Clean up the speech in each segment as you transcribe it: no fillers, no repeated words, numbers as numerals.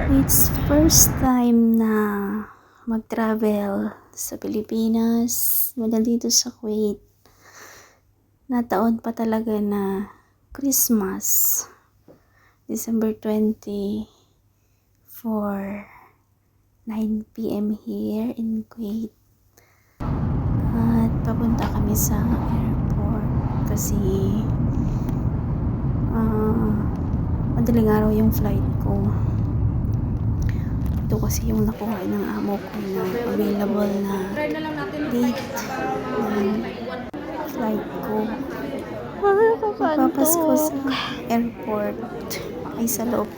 It's first time na mag-travel sa Pilipinas, mula dito sa Kuwait. Nataon pa talaga na Christmas, December 20, for 9 p.m. here in Kuwait. At papunta kami sa airport kasi madaling araw yung flight ko. Ito kasi yung nakuha ng amo ko na available na date ng flight ko. Papasko sa airport ay sa loob.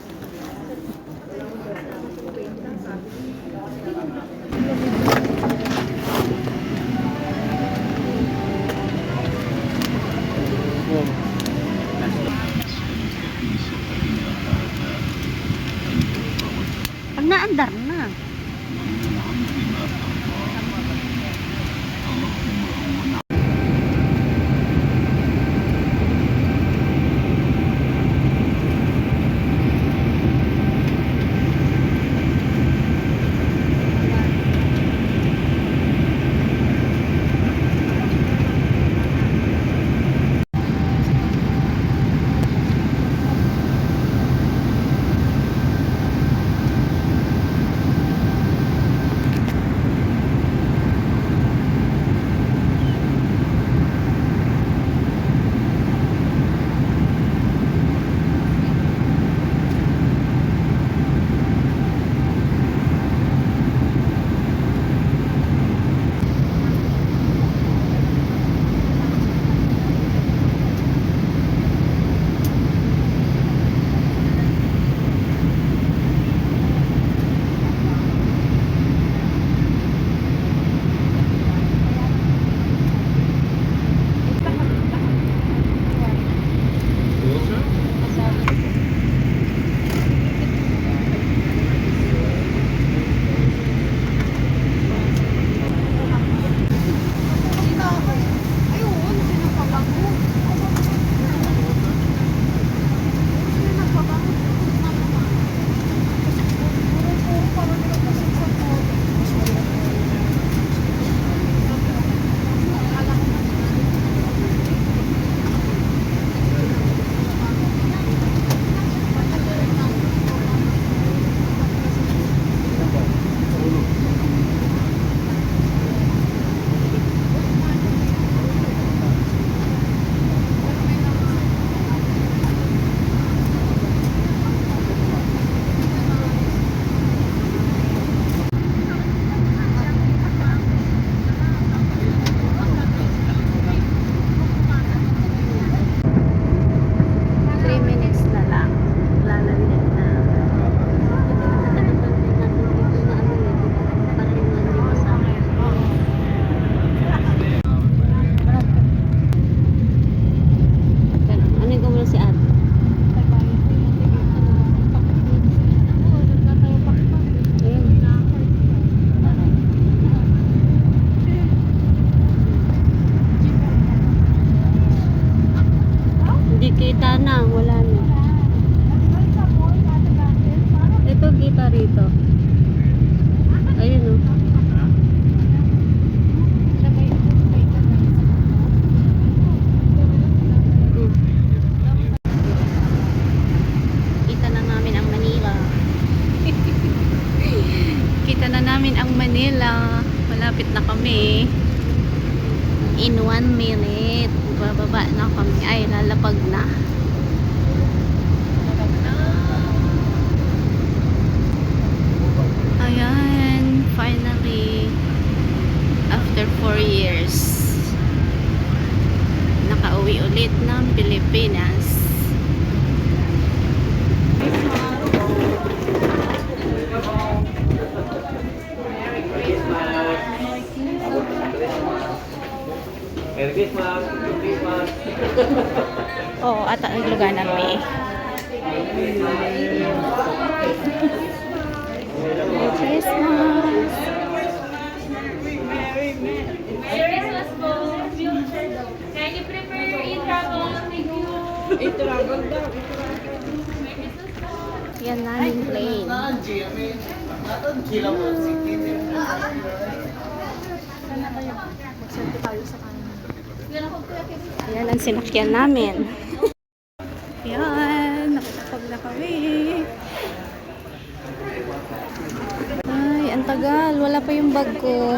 Pag naandar na. Kita na, wala na. Ito kita rito. Ayun o. Kita na namin ang Manila. Kita na namin ang Manila. Malapit na kami. In 1 minute. Bababa na kami. Ay, lalapag na. Ayan. Finally, after 4 years, nakauwi ulit ng Pilipinas. Merry Christmas! Merry Christmas! Oo, at ang luganan may. Merry Christmas! Merry Christmas po! Can you prepare your e-travel? Thank you! E-travel daw! Merry Christmas po! Yan namin plane. Yan ang sinakyan namin. Yan, nakatapag na kami. Ay, ang tagal. Wala pa yung bag ko.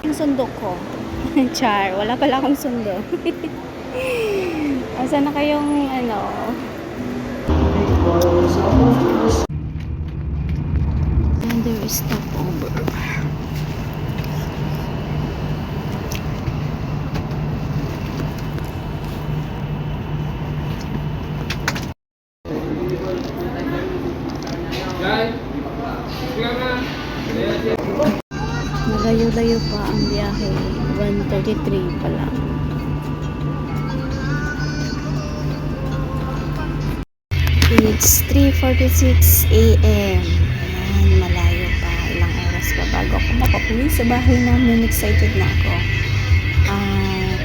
Yung sundo ko. Char, wala pala akong sundo. Asa na kayong ano? And there is stopover. Malayo-layo pa ang biyahe. 1:33 pa lang. It's 3:46 a.m. Ayan, malayo pa. Ilang oras pa bago ako makauwi sa bahay namin. Excited na ako.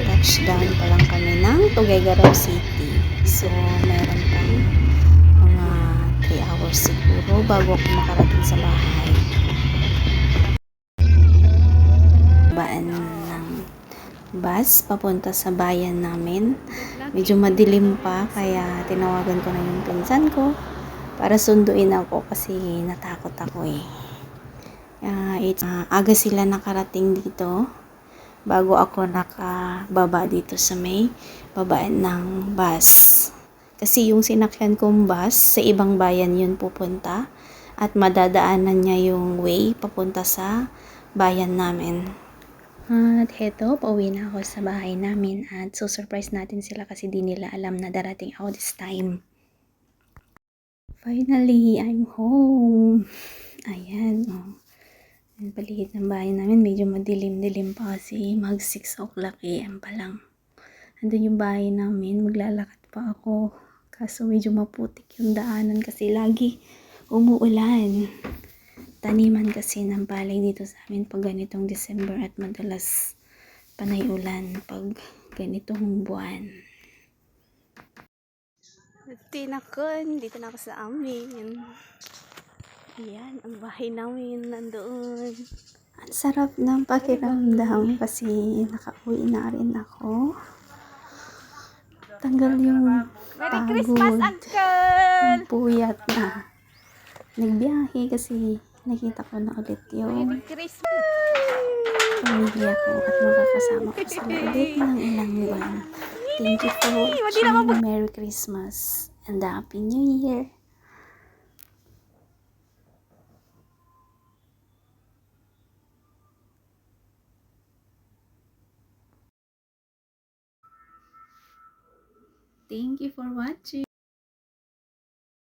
Touchdown pa lang kami ng Tuguegarao City. So, meron pang mga 3 hours siguro bago ako makarating sa bahay. Baan ng bus papunta sa bayan namin. Medyo madilim pa kaya tinawagan ko na yung pinsan ko para sunduin ako kasi natakot ako eh. Aga sila nakarating dito bago ako nakababa dito sa may babaan ng bus. Kasi yung sinakyan kong bus sa ibang bayan yun pupunta at madadaanan niya yung way papunta sa bayan namin. At heto, pauwi na ako sa bahay namin at surprise natin sila kasi di nila alam na darating ako this time. Finally, I'm home. Ayan, oh. Ang paligid ng bahay namin, medyo madilim-dilim pa kasi mag 6 o'clock AM pa lang. Andun yung bahay namin, maglalakad pa ako. Kaso medyo maputik yung daanan kasi lagi umuulan. Taniman kasi ng palay dito sa amin pag ganitong December at madalas panay ulan pag ganitong buwan. Tinakon, dito na ako sa amin. Ayan, ang bahay namin nandoon. Ang sarap ng pakiramdam kasi nakauwi na rin ako. Tanggal yung pagod. Ang puyat na. Nagbiyahe kasi nakita ko na ulit yung pamilya ko at makakasama ko sila ulit ng ilang buwan. Thank you for watching. Merry Christmas and Happy New Year. Thank you for watching.